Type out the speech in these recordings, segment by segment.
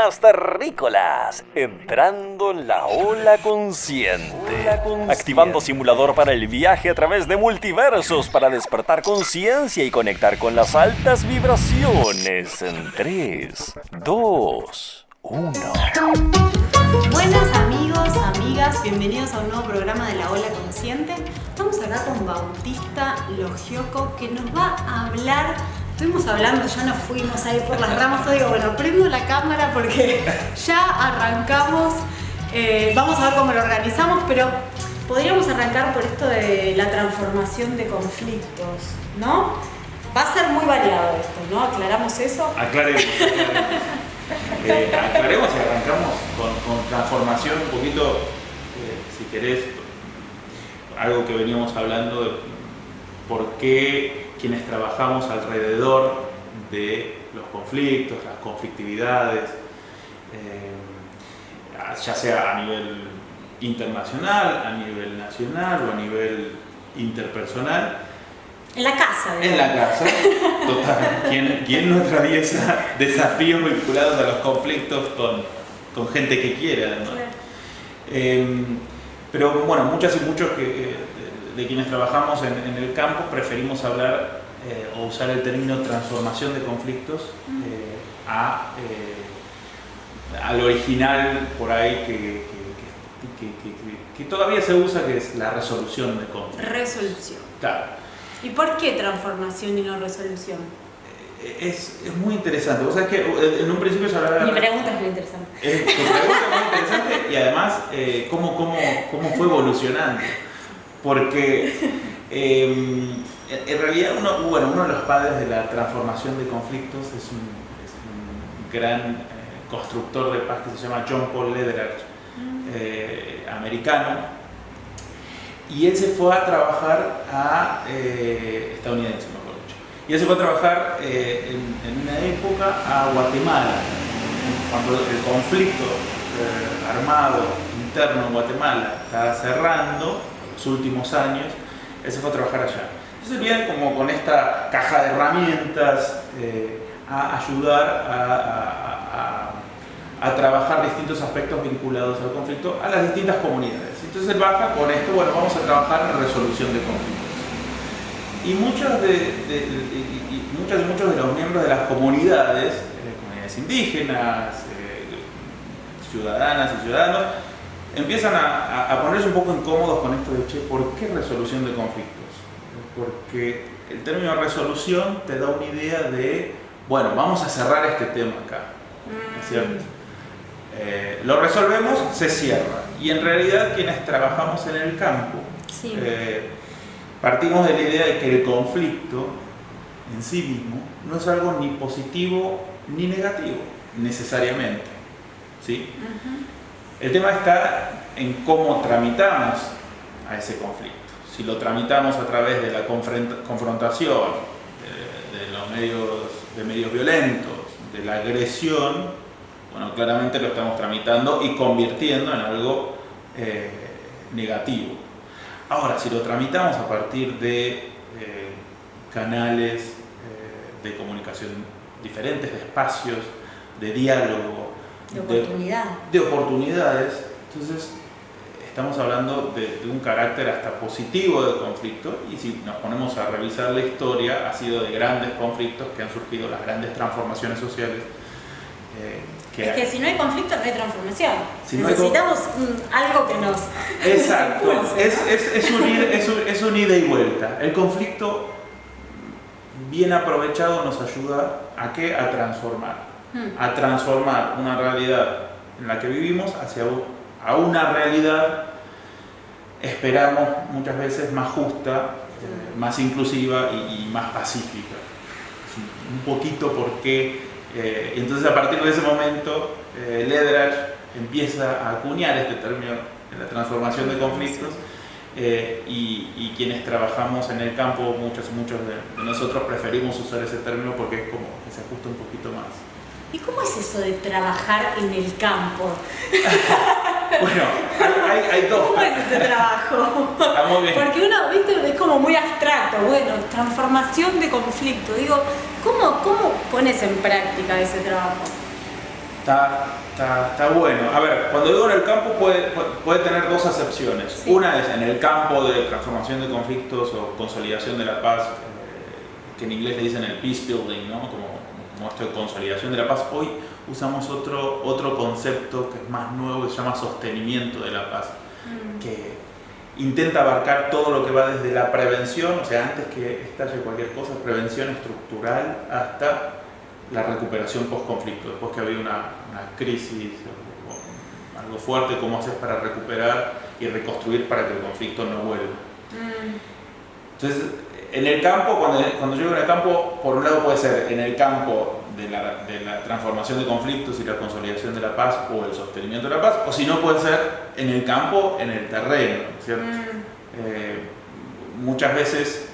Ideas terrícolas, entrando en la ola consciente, activando simulador para el viaje a través de multiversos para despertar conciencia y conectar con las altas vibraciones en 3, 2, 1. Buenas amigos, amigas, bienvenidos a un nuevo programa de La Ola Consciente. Estamos acá con Bautista Logioco, que nos va a hablar. Estuvimos hablando, ya nos fuimos ahí por las ramas, todo digo, bueno, prendo la cámara porque ya arrancamos. Vamos a ver cómo lo organizamos, pero podríamos arrancar por esto de la transformación de conflictos, ¿no? Va a ser muy variado esto, ¿no? ¿Aclaramos eso? Aclaremos y arrancamos con transformación un poquito, si querés, algo que veníamos hablando de por qué quienes trabajamos alrededor de los conflictos, las conflictividades, ya sea a nivel internacional, a nivel nacional o a nivel interpersonal. En la casa, ¿verdad? En la casa, total. ¿Quién no atraviesa desafíos vinculados a los conflictos con gente que quiera, ¿no? Pero bueno, muchas y muchos de quienes trabajamos en el campo preferimos hablar o usar el término transformación de conflictos al original por ahí que todavía se usa, que es la resolución de conflictos. Resolución. Claro. ¿Y por qué transformación y no resolución? Es muy interesante. Vos sabés que en un principio se hablaba... Mi pregunta es muy interesante. Tu pregunta es muy interesante y además cómo fue evolucionando. Porque en realidad uno de los padres de la transformación de conflictos es un gran constructor de paz que se llama John Paul Lederach, americano. Y él se fue a trabajar estadounidense, mejor dicho. Y él se fue a trabajar en una época a Guatemala, cuando el conflicto armado interno en Guatemala estaba cerrando los últimos años. Él se fue a trabajar allá. Entonces viene como con esta caja de herramientas a ayudar a trabajar distintos aspectos vinculados al conflicto a las distintas comunidades. Entonces él baja con esto, bueno, vamos a trabajar en resolución de conflictos. Y muchos de los miembros de las comunidades indígenas, ciudadanas y ciudadanos, empiezan a ponerse un poco incómodos con esto de, che, ¿por qué resolución de conflictos? Porque el término resolución te da una idea de, bueno, vamos a cerrar este tema acá, ¿no es cierto? Lo resolvemos, se cierra. Y en realidad quienes trabajamos en el campo, sí, partimos de la idea de que el conflicto en sí mismo no es algo ni positivo ni negativo, necesariamente, ¿sí? El tema está en cómo tramitamos a ese conflicto. Si lo tramitamos a través de la confrontación, de medios violentos, de la agresión, bueno, claramente lo estamos tramitando y convirtiendo en algo negativo. Ahora, si lo tramitamos a partir de canales de comunicación diferentes, de espacios, de diálogo, de oportunidades, entonces estamos hablando de un carácter hasta positivo del conflicto. Y si nos ponemos a revisar la historia, ha sido de grandes conflictos que han surgido las grandes transformaciones sociales. Es que si no hay conflicto no hay transformación. Si necesitamos algo que nos... Exacto, es un ida y vuelta. El conflicto bien aprovechado nos ayuda ¿a qué? A transformar una realidad en la que vivimos a una realidad, esperamos muchas veces, más justa, más inclusiva y más pacífica. Un poquito porque entonces a partir de ese momento Lederach empieza a acuñar este término de la transformación de conflictos y quienes trabajamos en el campo, muchos de nosotros preferimos usar ese término porque es como que se ajusta un poquito más. ¿Y cómo es eso de trabajar en el campo? Bueno, hay dos. ¿Cómo es ese trabajo? Está muy bien. Porque uno, viste, es como muy abstracto. Bueno, transformación de conflicto. Digo, ¿cómo pones en práctica ese trabajo? Está bueno. A ver, cuando digo en el campo puede tener dos acepciones. Sí. Una es en el campo de transformación de conflictos o consolidación de la paz, que en inglés le dicen el peace building, ¿no? Como esto de consolidación de la paz. Hoy usamos otro concepto que es más nuevo, que se llama sostenimiento de la paz, que intenta abarcar todo lo que va desde la prevención, o sea, antes que estalle cualquier cosa, prevención estructural, hasta la recuperación post-conflicto. Después que había una crisis o algo fuerte, ¿cómo haces para recuperar y reconstruir para que el conflicto no vuelva? Entonces, en el campo, cuando yo digo en el campo, por un lado puede ser en el campo de la transformación de conflictos y la consolidación de la paz o el sostenimiento de la paz, o si no puede ser en el campo, en el terreno, ¿cierto? Muchas veces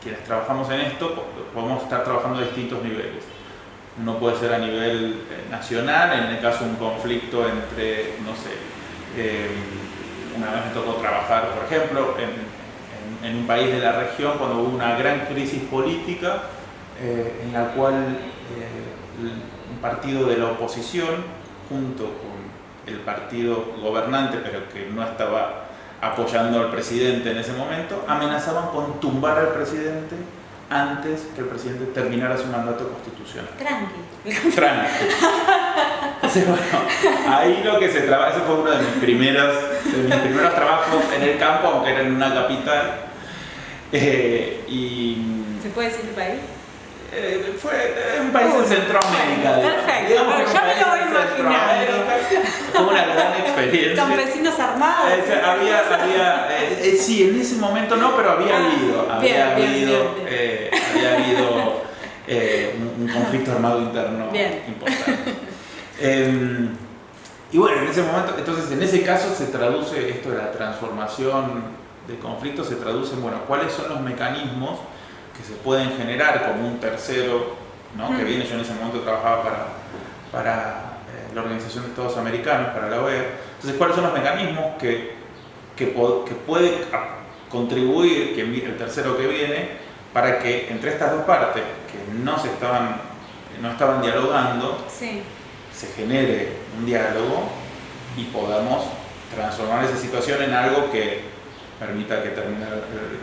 quienes trabajamos en esto podemos estar trabajando a distintos niveles. Uno puede ser a nivel nacional, en el caso de un conflicto entre, no sé, una vez me tocó trabajar, por ejemplo, en un país de la región cuando hubo una gran crisis política en la cual un partido de la oposición junto con el partido gobernante, pero que no estaba apoyando al presidente en ese momento, amenazaban con tumbar al presidente antes que el presidente terminara su mandato constitucional. Tranqui. Entonces, bueno, ahí lo que se trabaja, ese fue uno de mis primeros trabajos en el campo, aunque era en una capital. ¿Se puede decir el país? Fue un país en Centroamérica. Perfecto, ya me lo voy a imaginar. Fue una gran experiencia. Campesinos armados. Sí, en ese momento no, pero había habido un conflicto armado interno importante. Y bueno, en ese momento, entonces en ese caso se traduce esto de la transformación de conflictos, se traduce en, bueno, cuáles son los mecanismos que se pueden generar como un tercero, ¿no? Que viene, yo en ese momento trabajaba para la Organización de Estados Americanos, para la OEA. Entonces, ¿cuáles son los mecanismos que puede contribuir, que el tercero que viene, para que entre estas dos partes que no estaban dialogando, se genere un diálogo y podamos transformar esa situación en algo que permita que termine el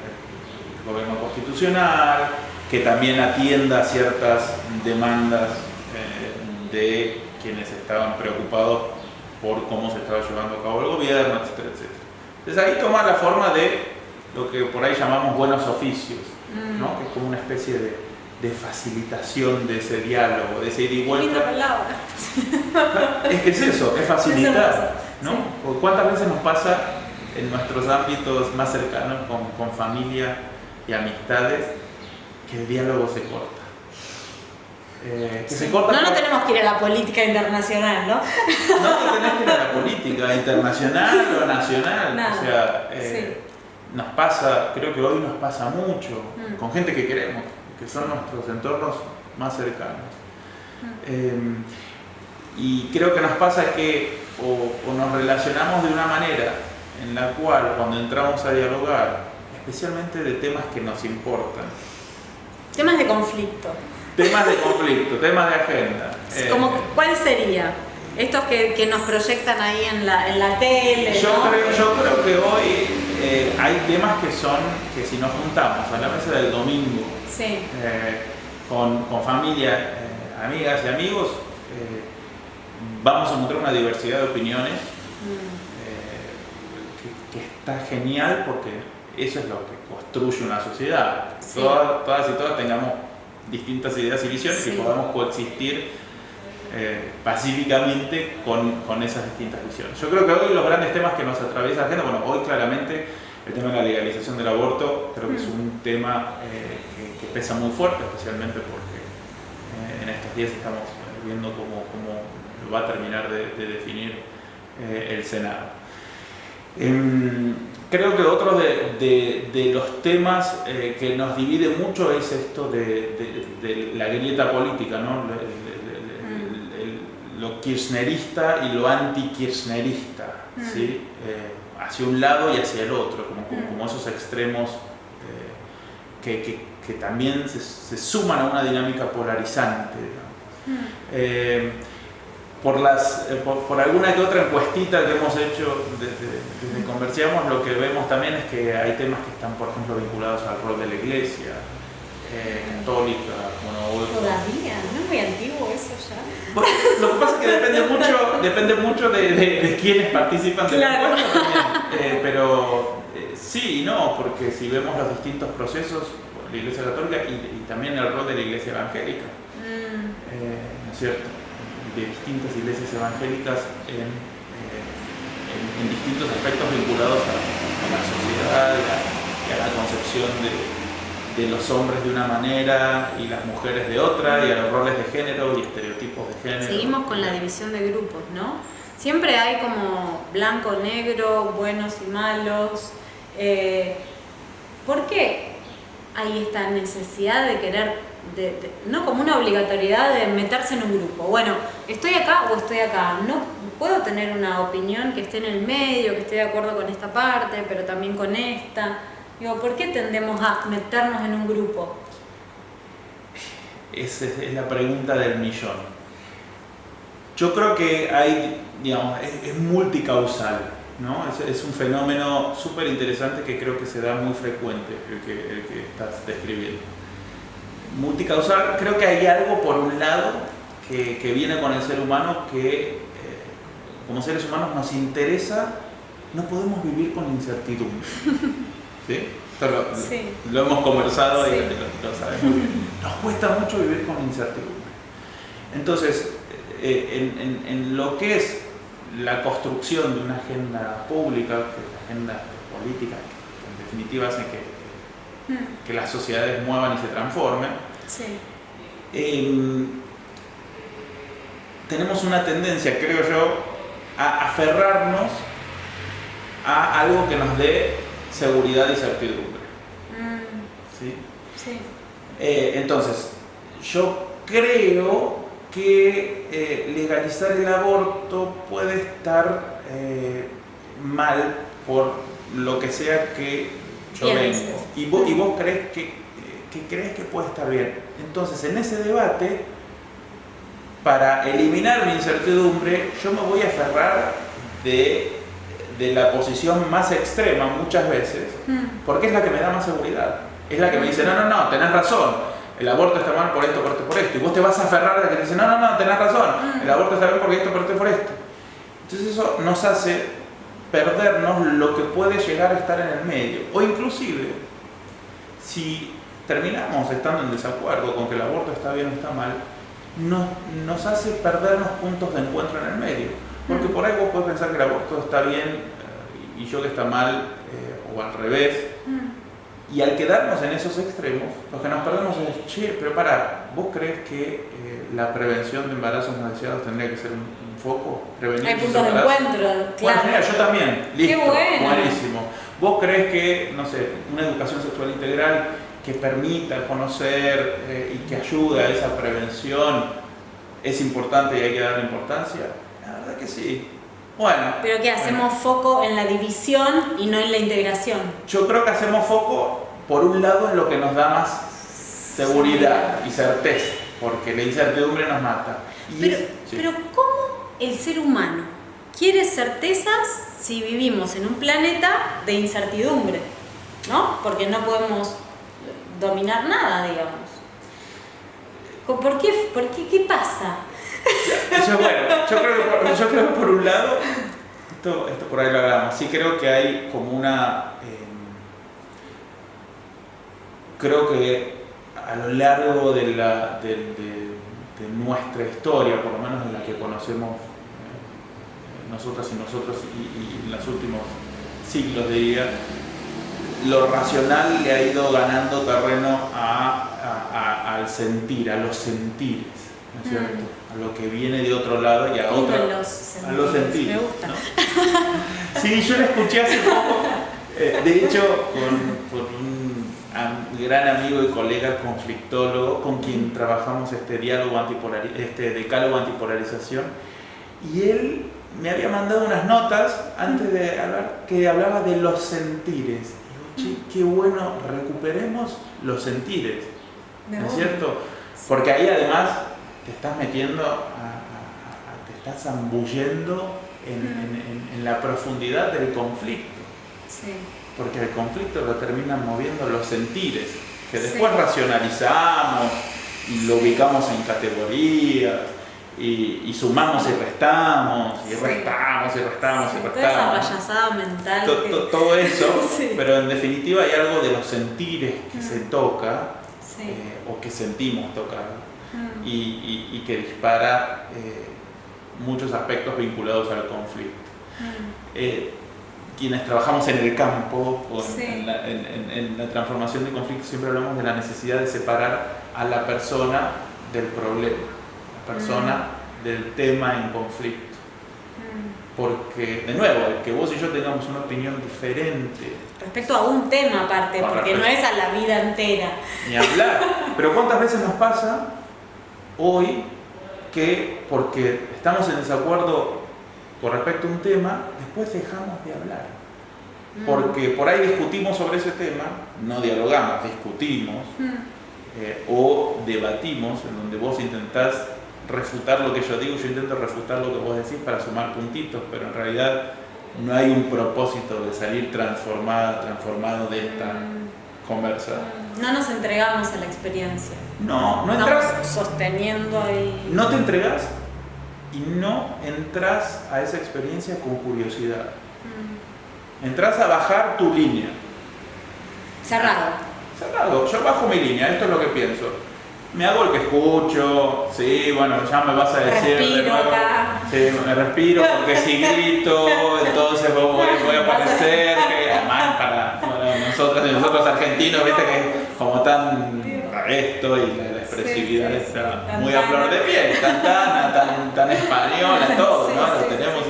gobierno constitucional, que también atienda ciertas demandas de quienes estaban preocupados por cómo se estaba llevando a cabo el gobierno, etcétera, etcétera. Entonces ahí toma la forma de lo que por ahí llamamos buenos oficios, ¿no? Que es como una especie de facilitación de ese diálogo, de ese ida y vuelta. Linda palabra. Es que es eso, es facilitar, ¿no? Sí. ¿Cuántas veces nos pasa en nuestros ámbitos más cercanos con familia y amistades que el diálogo se corta? No tenemos que ir a la política internacional, ¿no? No te tenés que ir a la política internacional o nacional. Nada. O sea, nos pasa, creo que hoy nos pasa mucho con gente que queremos, que son nuestros entornos más cercanos. Y creo que nos pasa que o nos relacionamos de una manera en la cual cuando entramos a dialogar, especialmente de temas que nos importan. Temas de conflicto. Temas de conflicto, temas de agenda. ¿Cuál sería? Estos que nos proyectan ahí en la tele. Yo creo que hoy hay temas que si nos juntamos a la mesa del domingo con familia, amigas y amigos, vamos a encontrar una diversidad de opiniones que está genial, porque eso es lo que construye una sociedad. Todas y todas tengamos distintas ideas y visiones y podamos coexistir pacíficamente con esas distintas visiones. Yo creo que hoy los grandes temas que nos atraviesa la agenda, bueno, hoy claramente el tema de la legalización del aborto creo que es un tema que pesa muy fuerte, especialmente porque en estos días estamos viendo cómo lo va a terminar de definir el Senado. Creo que otro de los temas que nos divide mucho es esto de la grieta política, ¿no? Lo kirchnerista y lo anti-kirchnerista, ¿sí? Hacia un lado y hacia el otro, como esos extremos que también se suman a una dinámica polarizante, digamos. por alguna que otra encuestita que hemos hecho desde Conversamos, lo que vemos también es que hay temas que están, por ejemplo, vinculados al rol de la iglesia, católica, Todavía, ¿no es muy antiguo eso ya? Bueno, lo que pasa es que depende mucho de quienes participan de la encuesta también. Pero sí y no, porque si vemos los distintos procesos, la iglesia católica y también el rol de la iglesia evangélica, ¿no es cierto? De distintas iglesias evangélicas en distintos aspectos vinculados a la sociedad y a la concepción de los hombres de una manera y las mujeres de otra, y a los roles de género y estereotipos de género. Seguimos con la división de grupos, ¿no? Siempre hay como blanco, negro, buenos y malos. ¿Por qué hay esta necesidad de querer, no como una obligatoriedad de meterse en un grupo? Bueno, ¿estoy acá o estoy acá? No puedo tener una opinión que esté en el medio, que esté de acuerdo con esta parte, pero también con esta. Digo, ¿por qué tendemos a meternos en un grupo? Esa es la pregunta del millón. Yo creo que hay, digamos, es multicausal, ¿no? Es un fenómeno súper interesante que creo que se da muy frecuente, el que estás describiendo. Multicausal, creo que hay algo por un lado que viene con el ser humano que como seres humanos nos interesa, no podemos vivir con incertidumbre. ¿Sí? Lo hemos conversado y lo sabemos muy bien. Nos cuesta mucho vivir con incertidumbre. Entonces, en lo que es la construcción de una agenda pública, que es la agenda política, que en definitiva hace que las sociedades muevan y se transformen, tenemos una tendencia, creo yo, a aferrarnos a algo que nos dé seguridad y certidumbre. ¿Sí? Sí. Entonces, yo creo que legalizar el aborto puede estar mal por lo que sea que yo vengo. Y vos crees que crees que puede estar bien. Entonces, en ese debate, para eliminar mi incertidumbre, yo me voy a aferrar de la posición más extrema muchas veces, porque es la que me da más seguridad. Es la que me dice, no, tenés razón, el aborto está mal por esto, por esto. Y vos te vas a aferrar a la que te dice, no, tenés razón, el aborto está bien porque esto, por esto. Entonces eso nos hace perdernos lo que puede llegar a estar en el medio. O inclusive, si terminamos estando en desacuerdo con que el aborto está bien o está mal, nos hace perdernos puntos de encuentro en el medio. Porque por ahí vos podés pensar que el aborto está bien y yo que está mal, o al revés. Y al quedarnos en esos extremos, lo que nos perdemos es, che, pero pará, ¿vos crees que la prevención de embarazos no deseados tendría que ser un foco? Hay puntos de encuentro, claro. Bueno, mira, yo también, listo, qué bueno. Buenísimo. ¿Vos crees que, no sé, una educación sexual integral que permita conocer y que ayude a esa prevención es importante y hay que darle importancia? La verdad que sí. Bueno. Pero que hacemos foco en la división y no en la integración. Yo creo que hacemos foco, por un lado, en lo que nos da más seguridad y certeza, porque la incertidumbre nos mata. Pero ¿cómo el ser humano quiere certezas si vivimos en un planeta de incertidumbre? ¿No? Porque no podemos dominar nada, digamos. ¿Por qué? ¿Qué pasa? Yo creo que por un lado, esto por ahí lo hablamos, sí creo que hay como una... creo que a lo largo de nuestra historia, por lo menos en la que conocemos nosotras y nosotros y en los últimos siglos, diría, lo racional le ha ido ganando terreno al sentir, a los sentires, ¿no es cierto? A lo que viene de otro lado y a los sentires. Me gusta. ¿No? Sí, yo lo escuché hace poco, de hecho, con un gran amigo y colega conflictólogo con quien trabajamos este decálogo antipolarización, y él me había mandado unas notas antes de hablar que hablaba de los sentires. Digo, che, qué bueno, recuperemos los sentires, ¿no es cierto? Porque ahí además te estás metiendo te estás zambullendo en la profundidad del conflicto. Sí. Porque el conflicto lo terminan moviendo los sentires, que después racionalizamos y lo ubicamos en categorías, y sumamos y restamos, y restamos, y restamos, y restamos. Toda esa payasada mental. Todo eso, pero en definitiva hay algo de los sentires que se toca, o que sentimos tocar, y que dispara muchos aspectos vinculados al conflicto. Quienes trabajamos en el campo o en la transformación de conflictos siempre hablamos de la necesidad de separar a la persona del problema, la persona del tema en conflicto. Porque, de nuevo, el que vos y yo tengamos una opinión diferente respecto a un tema aparte, porque no es a la vida entera. Ni hablar. Pero ¿cuántas veces nos pasa hoy que porque estamos en desacuerdo con respecto a un tema, después dejamos de hablar? Porque por ahí discutimos sobre ese tema, no dialogamos, discutimos, o debatimos, en donde vos intentás refutar lo que yo digo, yo intento refutar lo que vos decís para sumar puntitos, pero en realidad no hay un propósito de salir transformado de esta conversa. No nos entregamos a la experiencia. No entras. Estamos sosteniendo ahí. No te entregas y no entras a esa experiencia con curiosidad. Entras a bajar tu línea. Cerrado. Yo bajo mi línea, esto es lo que pienso. Me hago el que escucho, sí, bueno, ya me vas a decir. Respiro acá. Sí, me respiro porque si grito, entonces voy a aparecer. Que además para nosotros argentinos, viste que como tan esto y la expresividad está muy a flor de piel, tan española, todo, ¿no? Lo tenemos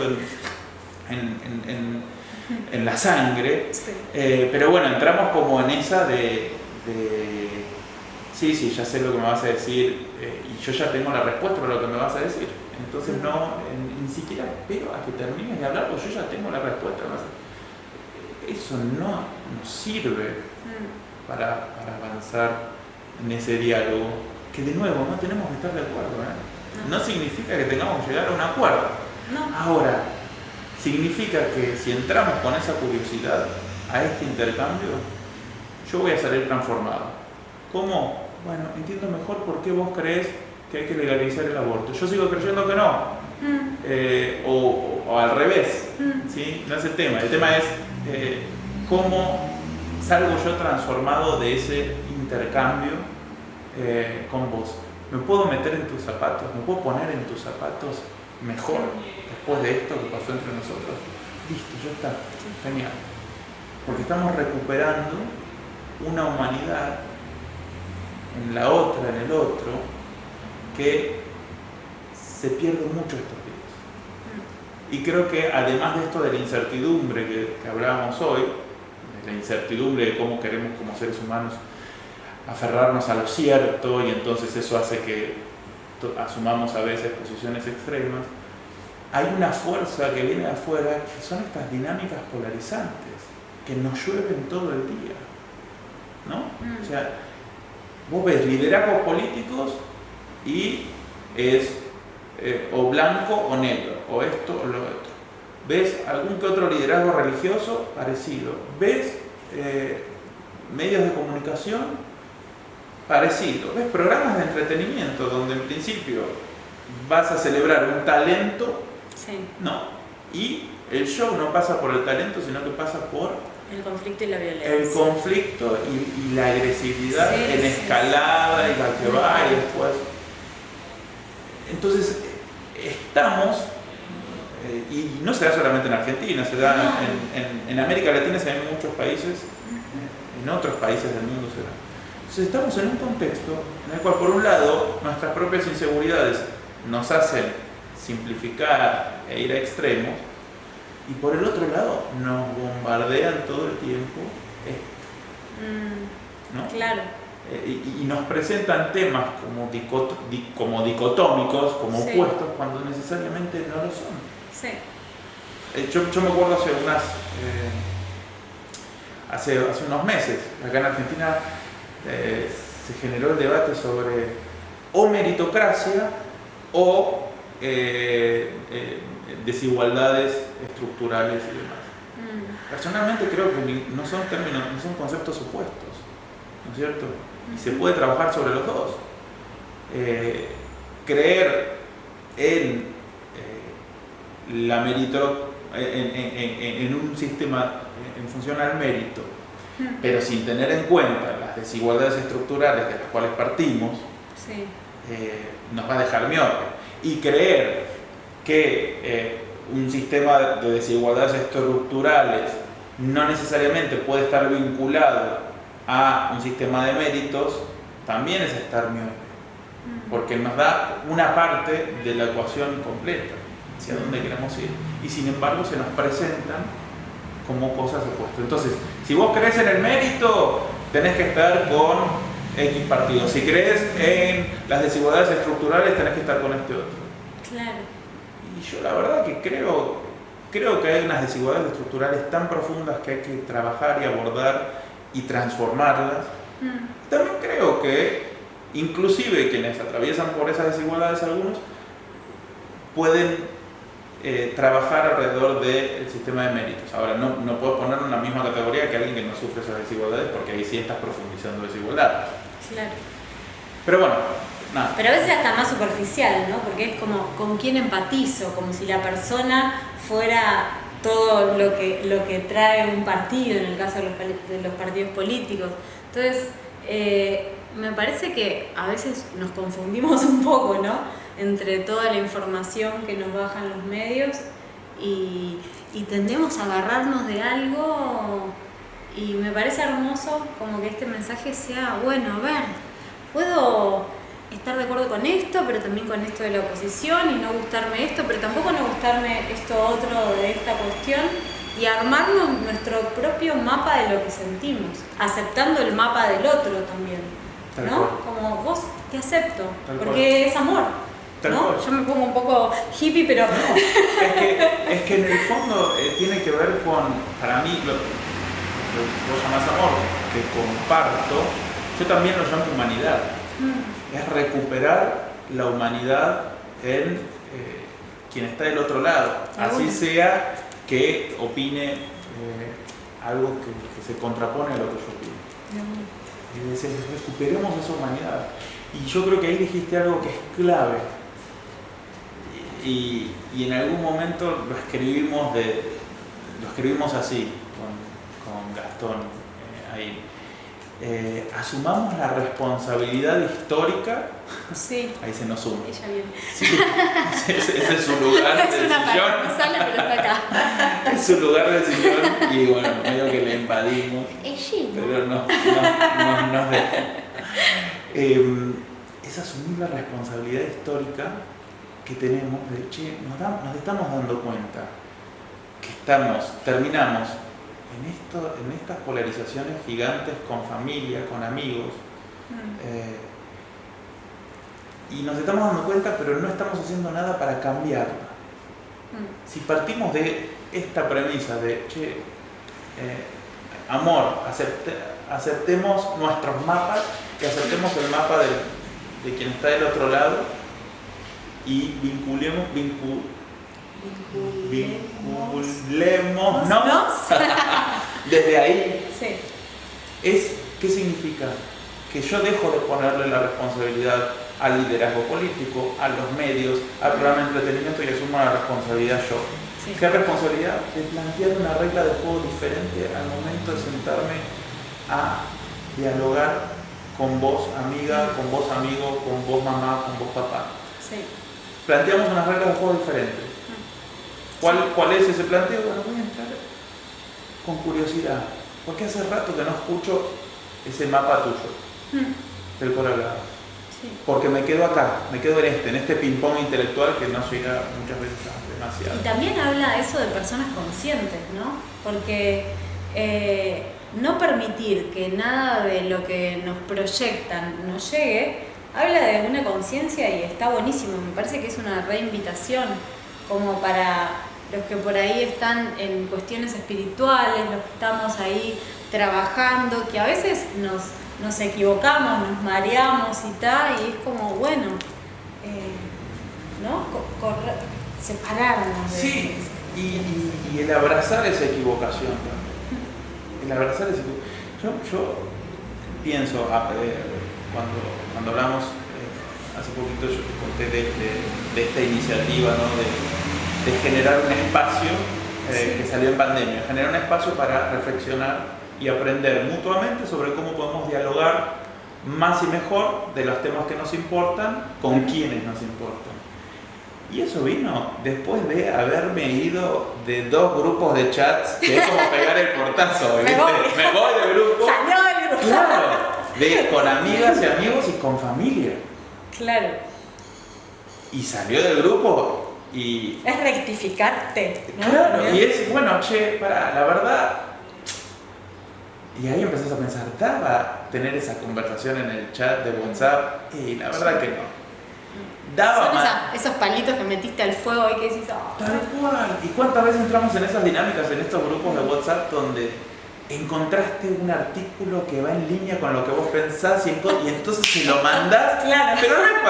en la sangre. Pero bueno, entramos como en esa de sí, ya sé lo que me vas a decir, y yo ya tengo la respuesta para lo que me vas a decir. Entonces ni siquiera espero a que termines de hablar, porque yo ya tengo la respuesta. Eso no nos sirve para avanzar en ese diálogo, que de nuevo no tenemos que estar de acuerdo. No significa que tengamos que llegar a un acuerdo. Ahora, significa que si entramos con esa curiosidad a este intercambio, yo voy a salir transformado. ¿Cómo? Bueno, entiendo mejor por qué vos crees que hay que legalizar el aborto. Yo sigo creyendo que no. O al revés. ¿Sí? No es el tema. El tema es cómo salgo yo transformado de ese intercambio con vos. ¿Me puedo meter en tus zapatos? ¿Me puedo poner en tus zapatos mejor después de esto que pasó entre nosotros? Listo, ya está. Genial. Porque estamos recuperando una humanidad en la otra, en el otro, que se pierde mucho estos días. Y creo que además de esto de la incertidumbre que hablábamos hoy, de la incertidumbre de cómo queremos como seres humanos aferrarnos a lo cierto, y entonces eso hace que asumamos a veces posiciones extremas, hay una fuerza que viene de afuera, que son estas dinámicas polarizantes, que nos llueven todo el día, ¿no? O sea, vos ves liderazgos políticos y es o blanco o negro, o esto o lo otro. Ves algún que otro liderazgo religioso parecido. Ves medios de comunicación parecido. Ves programas de entretenimiento donde en principio vas a celebrar un talento, ¿no? Y el show no pasa por el talento, sino que pasa por el conflicto y la violencia. El conflicto y la agresividad en escalada y la que va y después. Entonces, estamos, y no se da solamente en Argentina, se da en América Latina, se da en muchos países, en otros países del mundo se da. Entonces, estamos en un contexto en el cual, por un lado, nuestras propias inseguridades nos hacen simplificar e ir a extremos, y por el otro lado nos bombardean todo el tiempo ¿no? Claro. Y nos presentan temas como dicotómicos, como opuestos, cuando necesariamente no lo son. Yo me acuerdo hace unos meses, acá en Argentina se generó el debate sobre o meritocracia o desigualdades estructurales y demás. Personalmente creo que no son términos, no son conceptos opuestos, ¿no es cierto? Y se puede trabajar sobre los dos. Creer en en un sistema en función al mérito, pero sin tener en cuenta las desigualdades estructurales de las cuales partimos, sí, nos va a dejar miope. Y creer que un sistema de desigualdades estructurales no necesariamente puede estar vinculado a un sistema de méritos también es estar miope, porque nos da una parte de la ecuación completa hacia dónde queremos ir, y sin embargo se nos presentan como cosas opuestas. Entonces, si vos crees en el mérito, tenés que estar con X partido. Si crees en las desigualdades estructurales, tenés que estar con este otro. Claro. Y yo la verdad que creo que hay unas desigualdades estructurales tan profundas que hay que trabajar y abordar y transformarlas. También creo que inclusive quienes atraviesan por esas desigualdades, algunos pueden trabajar alrededor del sistema de méritos. Ahora, no puedo ponerlo en la misma categoría que alguien que no sufre esas desigualdades, porque ahí sí estás profundizando desigualdades. Claro. Pero bueno, nada. Pero a veces hasta más superficial, ¿no? Porque es como con quién empatizo, como si la persona fuera todo lo que trae un partido, en el caso de los partidos políticos. Entonces, me parece que a veces nos confundimos un poco, ¿no? Entre toda la información que nos bajan los medios y tendemos a agarrarnos de algo, y me parece hermoso como que este mensaje sea, bueno, a ver, puedo estar de acuerdo con esto, pero también con esto de la oposición, y no gustarme esto, pero tampoco no gustarme esto otro de esta cuestión, y armarnos nuestro propio mapa de lo que sentimos, aceptando el mapa del otro también, ¿no? Como vos te acepto, porque es amor, ¿no? Yo me pongo un poco hippie, pero... No, es que en el fondo tiene que ver con, para mí, lo que vos llamás amor, que comparto, yo también lo llamo humanidad. Es recuperar la humanidad en quien está del otro lado, así sea que opine algo que se contrapone a lo que yo opino. Es decir, recuperemos esa humanidad. Y yo creo que ahí dijiste algo que es clave. Y en algún momento lo escribimos así con Gastón ahí. Asumamos la responsabilidad histórica. Sí. Ahí se nos suma. Ella viene. Sí, ese es su lugar de decisión. No sale, pero está acá. Es su lugar de decisión y bueno, medio que le invadimos. Pero no nos deja. Es asumir la responsabilidad histórica que tenemos de, nos estamos dando cuenta que terminamos en estas polarizaciones gigantes con familia, con amigos, y nos estamos dando cuenta, pero no estamos haciendo nada para cambiarla. Si partimos de esta premisa de, amor, aceptemos nuestros mapas y aceptemos el mapa de quien está del otro lado y vinculémonos desde ahí. Sí. ¿Qué significa? Que yo dejo de ponerle la responsabilidad al liderazgo político, a los medios, al programa de entretenimiento, y asumo la responsabilidad yo. Sí. ¿Qué responsabilidad? De plantear una regla de juego diferente al momento de sentarme a dialogar con vos amiga, con vos amigo, con vos mamá, con vos papá. Sí. Planteamos unas reglas de juego diferentes. ¿Cuál es ese planteo? Bueno, voy a entrar con curiosidad, porque hace rato que no escucho ese mapa tuyo del colorado. Sí. Porque me quedo acá, me quedo en este ping-pong intelectual que no llega muchas veces demasiado. Y también habla eso de personas conscientes, ¿no? Porque no permitir que nada de lo que nos proyectan nos llegue, habla de una conciencia, y está buenísimo. Me parece que es una reinvitación como para los que por ahí están en cuestiones espirituales, los que estamos ahí trabajando, que a veces nos equivocamos, nos mareamos y tal, y es como, bueno, ¿no? separaron las Sí, y el abrazar esa equivocación también. El abrazar esa equivocación. Yo pienso, cuando hablamos, hace poquito yo te conté de esta iniciativa, ¿no? de generar un espacio que salió en pandemia, generar un espacio para reflexionar y aprender mutuamente sobre cómo podemos dialogar más y mejor de los temas que nos importan con quienes nos importan. Y eso vino después de haberme ido de 2 grupos de chats, que es como pegar el portazo, ¿viste? Me voy del grupo. Salió del grupo. Claro, con amigas y amigos y con familia. Claro. Y salió del grupo y... Es rectificarte, ¿no? Claro, y es, bueno, che, pará, la verdad... Y ahí empezás a pensar, ¿daba tener esa conversación en el chat de WhatsApp? Y la verdad que no. Daba Son esos palitos que metiste al fuego y que decís, oh, tal cual. ¿Y cuántas veces entramos en esas dinámicas, en estos grupos de WhatsApp donde encontraste un artículo que va en línea con lo que vos pensás y entonces se lo mandás? Claro. Pero no es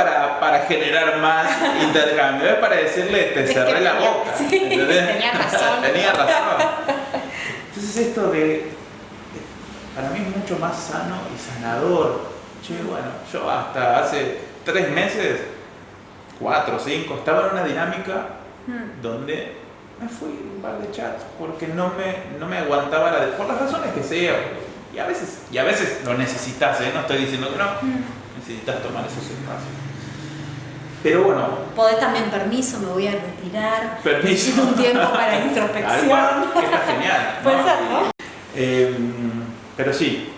para generar más intercambio, es para decirle, te cerré la boca. Sí, ¿entendés? tenía razón. Tenía razón. Entonces esto para mí es mucho más sano y sanador. Che, bueno, yo hasta hace 3 meses, 4 o 5, estaba en una dinámica donde me fui un par de chats porque no me aguantaba por las razones que sea. Y a veces lo necesitas, no estoy diciendo que no, necesitas tomar esos espacios. Pero bueno. Podés también, permiso, me voy a retirar. Permiso. Necesito un tiempo para introspección. Que está genial. Puede ser, ¿no? Pero sí.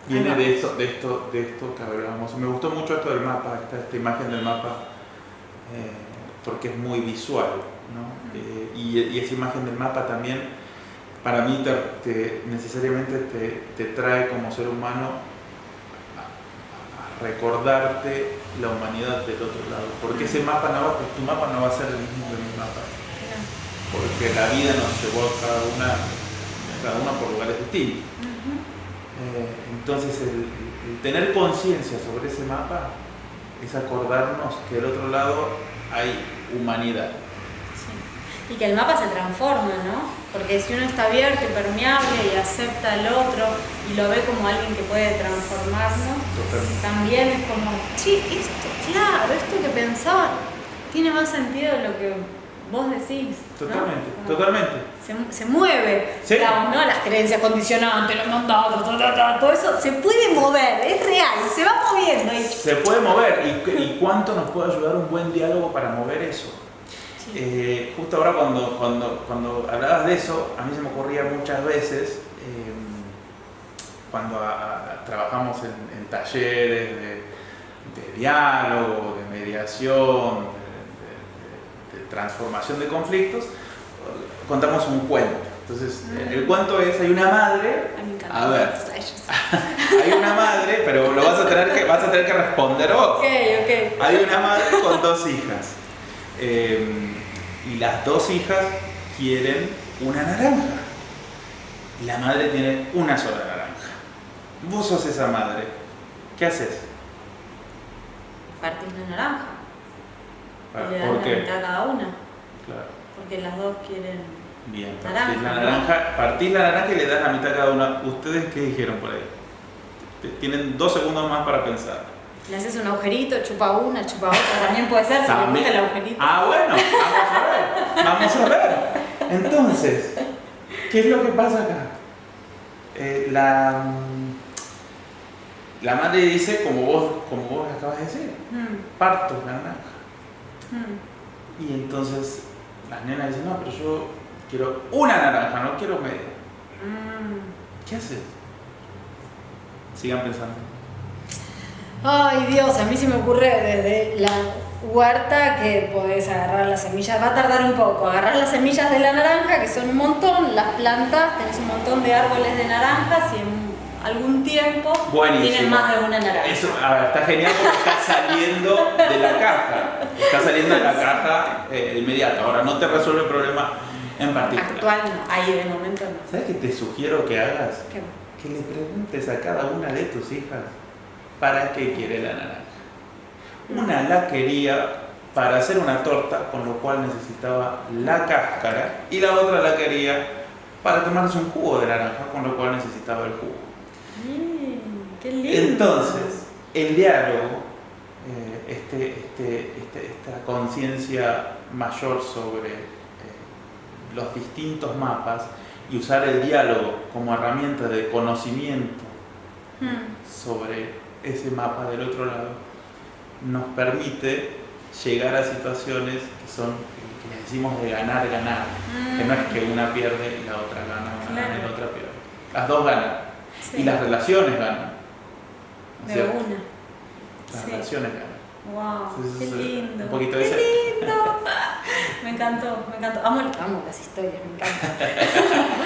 Viene de esto que hablábamos. Me gustó mucho esto del mapa, esta imagen del mapa, porque es muy visual, ¿no? Y esa imagen del mapa también, para mí, necesariamente te trae como ser humano a recordarte la humanidad del otro lado. Porque ese mapa tu mapa no va a ser el mismo que mi mapa. Porque la vida nos llevó a cada una por lugares distintos. Entonces el tener conciencia sobre ese mapa es acordarnos que del otro lado hay humanidad. Sí. Y que el mapa se transforma, ¿no? Porque si uno está abierto y permeable y acepta al otro y lo ve como alguien que puede transformarnos, también es como, sí, esto que pensaba tiene más sentido de lo que vos decís. Totalmente, ¿no? totalmente. Se mueve, sí. Digamos, ¿no? Las creencias condicionantes, los mandatos, todo eso se puede mover, es real, se va moviendo. Se puede mover, y cuánto nos puede ayudar un buen diálogo para mover eso. Sí. Justo ahora cuando hablabas de eso, a mí se me ocurría muchas veces, cuando trabajamos en talleres de diálogo, de mediación, de transformación de conflictos, contamos un cuento. Entonces, el cuento es, hay una madre, a ver, hay una madre, pero lo vas a tener que responder vos. Okay. Hay una madre con 2 hijas, y las 2 hijas quieren una naranja, y la madre tiene una sola naranja. Vos sos esa madre, ¿qué haces? Partís la naranja. Y le das ¿Por la qué? mitad a cada una. Claro. Porque las 2 quieren... Bien, naranja, partís la naranja y le das la mitad a cada una. ¿Ustedes qué dijeron por ahí? Tienen 2 segundos más para pensar. Le haces un agujerito, chupa una, chupa otra. También puede ser, si le gusta el agujerito. Bueno, vamos a ver. Entonces, ¿qué es lo que pasa acá? La madre dice, como vos acabas de decir, parto la naranja. Y entonces las nenas dicen, no, pero yo quiero una naranja, no quiero media. ¿Qué haces? Sigan pensando. Ay Dios, a mí se me ocurre desde la huerta que podés agarrar las semillas, va a tardar un poco, agarrar las semillas de la naranja, que son un montón, las plantas, tenés un montón de árboles de naranjas y en algún tiempo tienen más de una naranja. Eso, está genial porque está saliendo de la caja. Está saliendo de la caja inmediata. Ahora no te resuelve el problema en particular. Actual no, ahí de momento no. ¿Sabes qué te sugiero que hagas? ¿Qué? Que le preguntes a cada una de tus hijas para qué quiere la naranja. Una la quería para hacer una torta, con lo cual necesitaba la cáscara, y la otra la quería para tomarse un jugo de naranja, con lo cual necesitaba el jugo. ¡Qué lindo! Entonces, el diálogo, esta conciencia mayor sobre los distintos mapas y usar el diálogo como herramienta de conocimiento sobre ese mapa del otro lado, nos permite llegar a situaciones que son, que decimos de ganar, que no es que una pierde y la otra gana, una gana y la otra pierde. Las dos ganan. Sí. Y las relaciones ganan. ¿No es De cierto? una. Las Sí. relaciones ganan. ¡Wow! Entonces, ¡Qué lindo! un poquito de ¡Qué esa- lindo! Me encantó. Amo las historias, me encanta.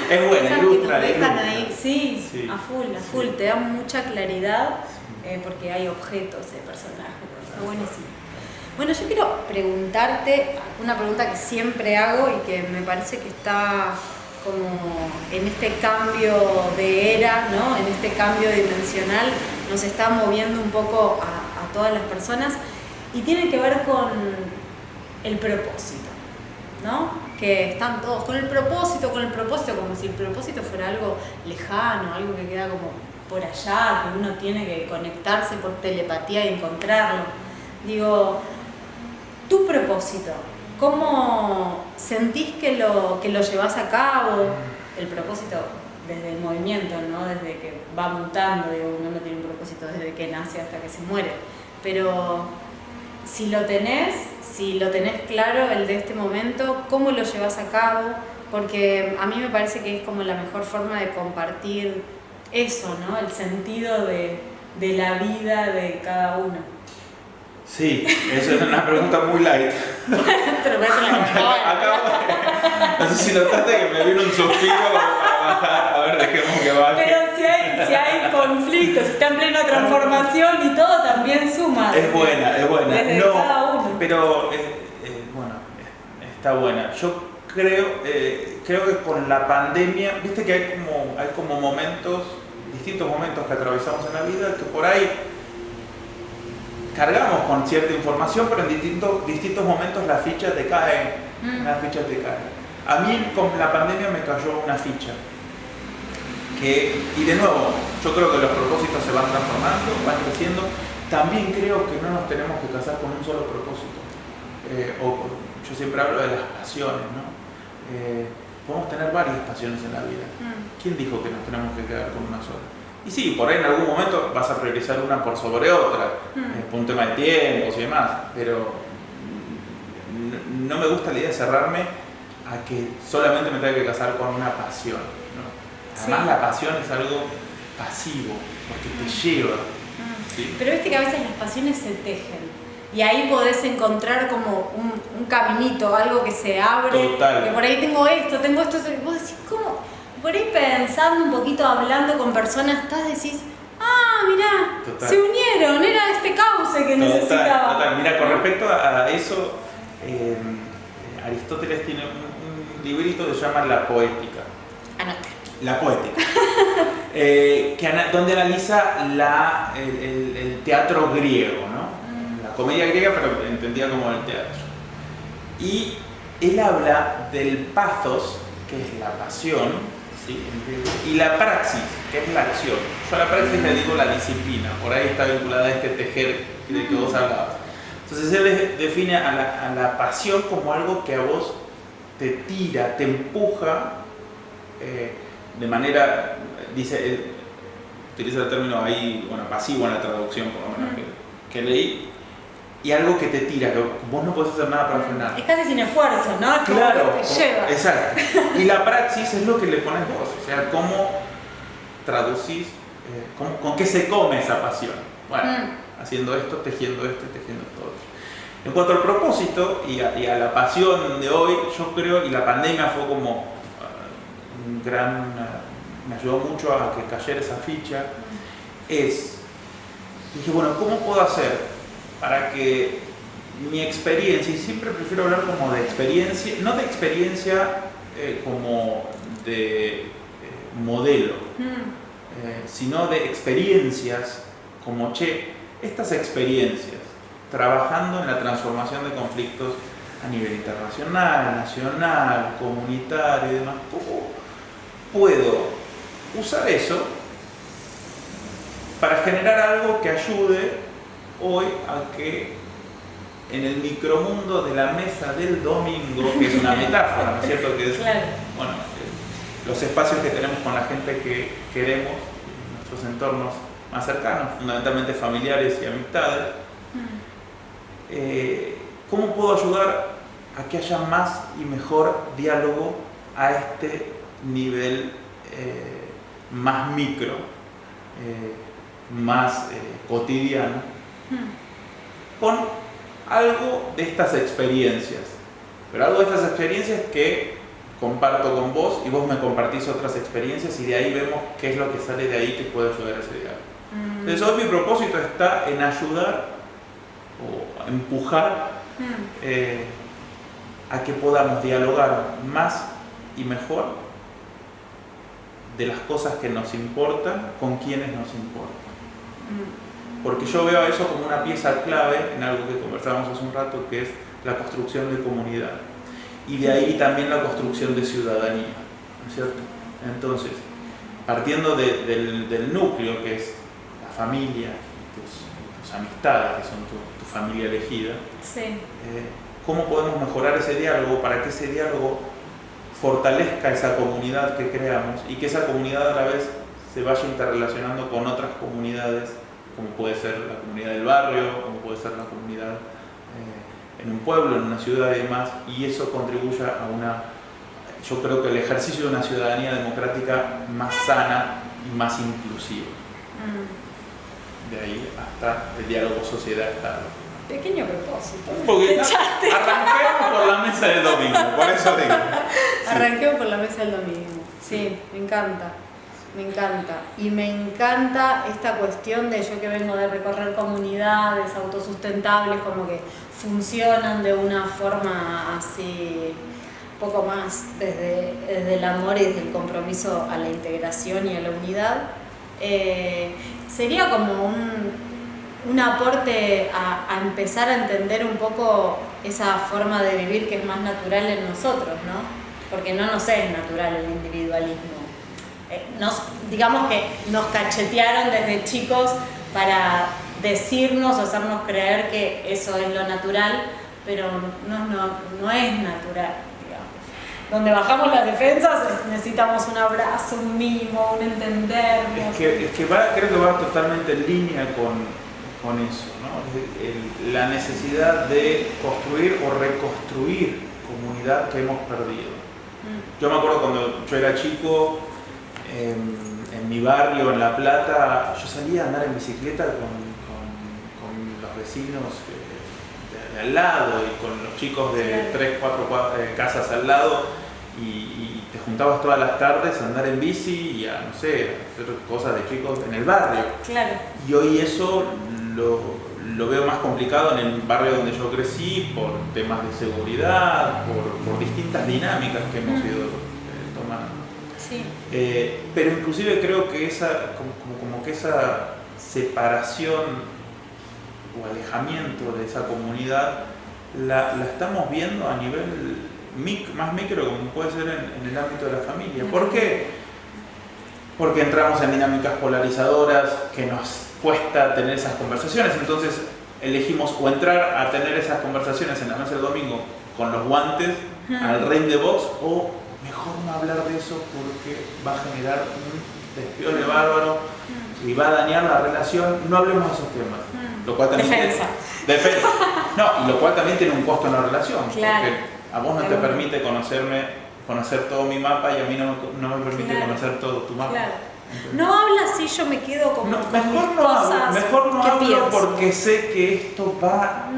Es buena, Esas que ilustra, nos dejan ilustra. ahí, sí, Sí. a full, te da mucha claridad porque hay objetos, personajes, está buenísimo. Bueno, yo quiero preguntarte una pregunta que siempre hago y que me parece que está como en este cambio de era, ¿no? En este cambio dimensional, nos está moviendo un poco a todas las personas y tiene que ver con el propósito, ¿no? Que están todos con el propósito, como si el propósito fuera algo lejano, algo que queda como por allá, que uno tiene que conectarse por telepatía y encontrarlo. Digo, tu propósito, ¿cómo sentís que lo llevas a cabo? El propósito desde el movimiento, ¿no? Desde que va mutando, digo, uno no tiene un propósito desde que nace hasta que se muere. Pero si lo tenés claro, el de este momento, ¿cómo lo llevas a cabo? Porque a mí me parece que es como la mejor forma de compartir eso, ¿no? El sentido de la vida de cada uno. Sí, eso es una pregunta muy light. Te lo parece una No sé si notaste que me vino un suspiro a bajar, a ver, dejemos que baje. Pero si hay conflictos, si está en plena transformación y todo, también suma. Es buena. Desde cada uno. Pero bueno, está buena. Yo creo que con la pandemia, viste que hay como momentos, distintos momentos que atravesamos en la vida, que por ahí cargamos con cierta información, pero en distintos momentos las fichas te caen. A mí con la pandemia me cayó una ficha. Y de nuevo, yo creo que los propósitos se van transformando, van creciendo. También creo que no nos tenemos que casar con un solo propósito. Yo siempre hablo de las pasiones, ¿no? Podemos tener varias pasiones en la vida. ¿Quién dijo que nos tenemos que quedar con una sola? Y sí, por ahí en algún momento vas a priorizar una por sobre otra, por un tema de tiempos y demás, pero no me gusta la idea de cerrarme a que solamente me tenga que casar con una pasión, ¿no? Además, la pasión es algo pasivo, porque te lleva. ¿Sí? Pero viste que a veces las pasiones se tejen y ahí podés encontrar como un caminito, algo que se abre. Total. Que por ahí tengo esto, y vos decís, ¿cómo? Por ahí pensando un poquito, hablando con personas, decís, mirá, Total. se unieron, era este cauce que necesitaba. Total. Mira, con respecto a eso, Aristóteles tiene un librito que se llama La Poética. Anote. La Poética. Donde analiza el teatro griego, ¿no? La comedia griega, pero entendida como el teatro. Y él habla del pathos, que es la pasión, ¿sí? Y la praxis, que es la acción. Yo a la praxis le digo la disciplina, por ahí está vinculada a este tejer del que vos hablabas. Entonces él define a la pasión como algo que a vos te tira, te empuja, de manera, dice, utiliza el término ahí, pasivo en la traducción por lo menos que leí, y algo que te tira, que vos no podés hacer nada para frenar. Es casi sin esfuerzo, ¿no? Es como Claro, que te lleva. exacto. Y la praxis es lo que le pones vos, o sea, cómo traducís, con qué se come esa pasión. Bueno, haciendo esto, tejiendo esto y tejiendo esto otro. En cuanto al propósito y a la pasión de hoy, yo creo, y la pandemia fue como me ayudó mucho a que cayera esa ficha, dije, bueno, ¿cómo puedo hacer para que mi experiencia, y siempre prefiero hablar como de experiencia, no de experiencia como de modelo, sino de experiencias como, estas experiencias trabajando en la transformación de conflictos a nivel internacional, nacional, comunitario y demás. ¿Cómo puedo usar eso para generar algo que ayude hoy a que en el micromundo de la mesa del domingo, que es una metáfora, ¿no es cierto? Que es, claro. bueno, los espacios que tenemos con la gente que queremos, nuestros entornos más cercanos, fundamentalmente familiares y amistades, ¿cómo puedo ayudar a que haya más y mejor diálogo a este nivel más micro, más cotidiano, con algo de estas experiencias? Pero algo de estas experiencias que comparto con vos y vos me compartís otras experiencias y de ahí vemos qué es lo que sale de ahí que puede ayudar a ese diálogo. Entonces hoy mi propósito está en ayudar o empujar a que podamos dialogar más y mejor de las cosas que nos importan con quienes nos importan. Porque yo veo eso como una pieza clave en algo que conversábamos hace un rato, que es la construcción de comunidad. Y de ahí también la construcción de ciudadanía, ¿no es cierto? Entonces, partiendo del núcleo, que es la familia, tus amistades, que son tu familia elegida, sí. ¿Cómo podemos mejorar ese diálogo para que ese diálogo fortalezca esa comunidad que creamos y que esa comunidad a la vez se vaya interrelacionando con otras comunidades, como puede ser la comunidad del barrio, como puede ser la comunidad en un pueblo, en una ciudad y demás, y eso contribuya a yo creo que el ejercicio de una ciudadanía democrática más sana y más inclusiva. De ahí hasta el diálogo sociedad-estado. Pequeño propósito. Un poquito. Arranquemos por la mesa del domingo, por eso digo. Sí. Arranquemos por la mesa del domingo. Sí, me encanta. Me encanta. Y me encanta esta cuestión de yo que vengo de recorrer comunidades autosustentables, como que funcionan de una forma así, un poco más desde el amor y desde el compromiso a la integración y a la unidad. Sería como un aporte a empezar a entender un poco esa forma de vivir que es más natural en nosotros, ¿no? Porque no nos es natural el individualismo. Digamos que nos cachetearon desde chicos para decirnos o hacernos creer que eso es lo natural, pero no es natural, digamos. Donde bajamos las defensas necesitamos un abrazo, un mimo, un entendernos. Creo que va totalmente en línea con eso, ¿no? La necesidad de construir o reconstruir comunidad que hemos perdido. Yo me acuerdo cuando yo era chico, en mi barrio, en La Plata, yo salía a andar en bicicleta con los vecinos de al lado y con los chicos de 3, 4 casas al lado y te juntabas todas las tardes a andar en bici y a, no sé, hacer cosas de chicos en el barrio. Claro. Y hoy eso lo veo más complicado en el barrio donde yo crecí por temas de seguridad, por distintas dinámicas que hemos ido tomando. Sí. Pero inclusive creo que como que esa separación o alejamiento de esa comunidad la estamos viendo a nivel más micro, como puede ser en el ámbito de la familia. ¿Por qué? Porque entramos en dinámicas polarizadoras que nos cuesta tener esas conversaciones, entonces elegimos o entrar a tener esas conversaciones en la mesa del domingo con los guantes al ring de box, o mejor no hablar de eso porque va a generar un despiole bárbaro y va a dañar la relación. No hablemos de esos temas. Lo cual también defensa. No, y lo cual también tiene un costo en la relación. Claro. Porque a vos no te permite conocer todo mi mapa y a mí no me permite conocer todo tu mapa. Claro. Entonces, no hablas si yo me quedo con mis cosas. Mejor no ¿Qué hablo pienso? porque sé que esto va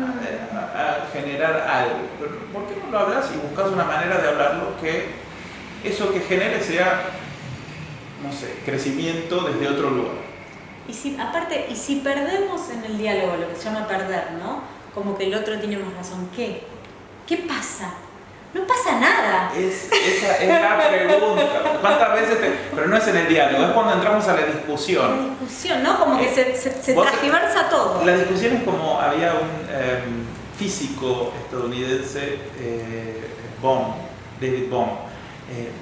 a generar algo. Pero ¿por qué no lo hablas y buscas una manera de hablarlo que eso que genere sea, no sé, crecimiento desde otro lugar? Y si perdemos en el diálogo, lo que se llama perder, ¿no? Como que el otro tiene más razón. ¿Qué pasa no pasa nada. Esa es la pregunta. ¿Cuántas veces Pero no es en el diálogo, es cuando entramos a la discusión. La discusión, ¿no? Como que se vos- transgiversa todo. La discusión es como había un físico estadounidense, David Bohm,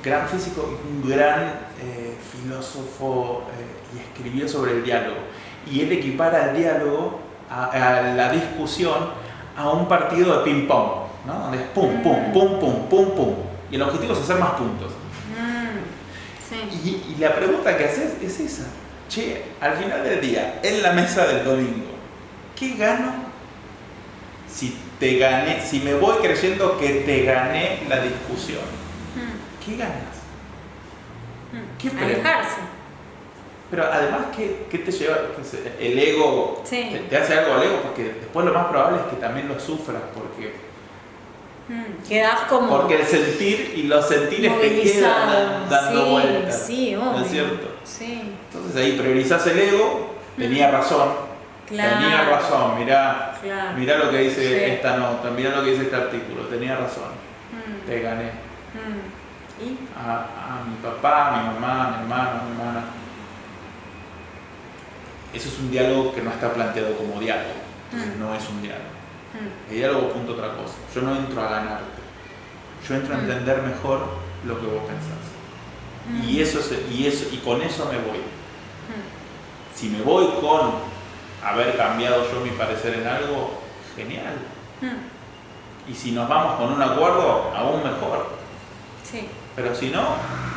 gran físico, un gran filósofo, y escribió sobre el diálogo. Y él equipara el diálogo a la discusión a un partido de ping-pong, ¿no? Donde es pum, pum, pum, pum, pum, pum. Y el objetivo es hacer más puntos. Sí. Y la pregunta que haces es esa. Che, al final del día, en la mesa del domingo, ¿qué gano si me voy creyendo que te gané la discusión? ¿Qué ganas? ¿Qué premio? Alejarse. Pero además, ¿qué te lleva? El ego, Sí. te hace algo al ego, porque después lo más probable es que también lo sufras, Quedás como porque el sentir y los sentires te quedan dando sí, vueltas. Sí, obvio. ¿No es cierto? Sí. Entonces ahí priorizás el ego, tenía razón, Claro. tenía razón, mirá, Claro. mirá lo que dice Sí. esta nota, mirá lo que dice este artículo, tenía razón, te gané. ¿Y? A mi papá, a mi mamá, a mi hermano, a mi hermana. Eso es un diálogo que no está planteado como diálogo, entonces no es un diálogo. El diálogo apunta a otra cosa. Yo no entro a ganarte, yo entro a entender mejor lo que vos pensás. Y con eso me voy. Si me voy con haber cambiado yo mi parecer en algo, genial. Y si nos vamos con un acuerdo, aún mejor. Sí. Pero si no,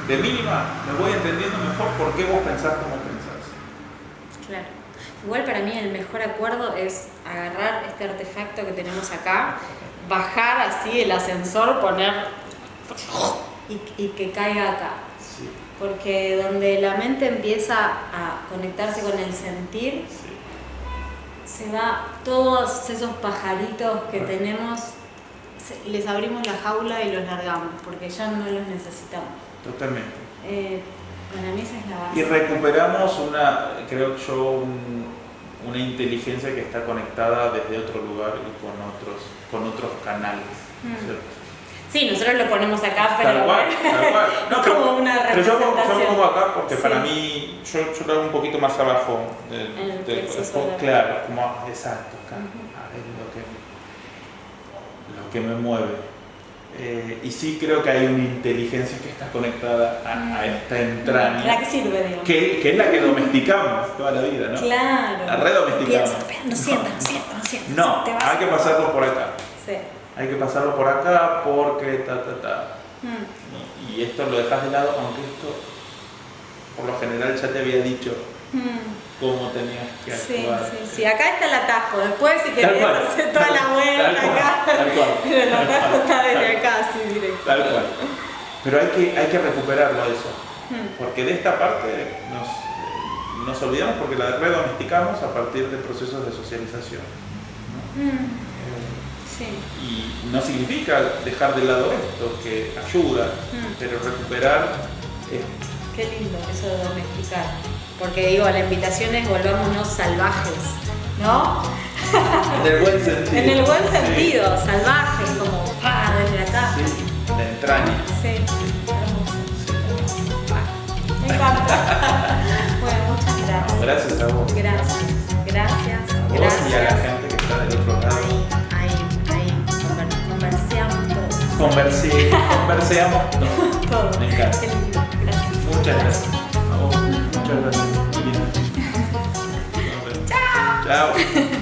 de mínima, me voy entendiendo mejor por qué vos pensás como pensás. Claro. Igual para mí el mejor acuerdo es agarrar este artefacto que tenemos acá, bajar así el ascensor, poner y que caiga acá. Sí, Porque donde la mente empieza a conectarse con el sentir, sí. se va todos esos pajaritos que tenemos, les abrimos la jaula y los largamos, porque ya no los necesitamos. Totalmente. Para mí esa es la base. Y recuperamos creo yo, una inteligencia que está conectada desde otro lugar y con otros canales. ¿Cierto? Sí, nosotros lo ponemos acá, pero Tal cual, tal cual. No, es como una pero yo representación. pongo acá porque Sí. para mí, yo lo hago un poquito más abajo En el del plexo solar. claro, como exacto, acá. Es lo que me mueve. Y sí creo que hay una inteligencia que está conectada a esta entraña, La que sirve, digo. que es la que domesticamos toda la vida, ¿no? Claro. La redomesticamos. No siento. No, Te vas. hay que pasarlo por acá. Sí. Hay que pasarlo por acá porque Y esto lo dejas de lado, aunque esto por lo general ya te había dicho cómo tenías que actuar. Sí. Acá está el atajo. Después, si Tal querés cual. hacer toda la vuelta Tal cual, acá. tal cual. Pero el atajo está desde acá, así directo. Tal cual. Pero hay que recuperarlo eso. Porque de esta parte nos olvidamos porque la redomesticamos a partir de procesos de socialización, ¿no? Sí. Y no significa dejar de lado esto, que ayuda, pero recuperar Qué lindo eso de domesticar. Porque digo, la invitación es volvámonos salvajes, ¿no? en el buen sentido. En el buen sentido, salvajes, como desde acá. Sí, de entraña. Sí, hermoso. Me encanta. Bueno, muchas gracias. Gracias a vos. Gracias. A vos y a la gente que está del otro lado. Ahí, conversamos todos. Converseamos todo. Todo. Me encanta. Qué lindo. Gracias. Muchas gracias. A vos. Muchas gracias. Chao. Chao.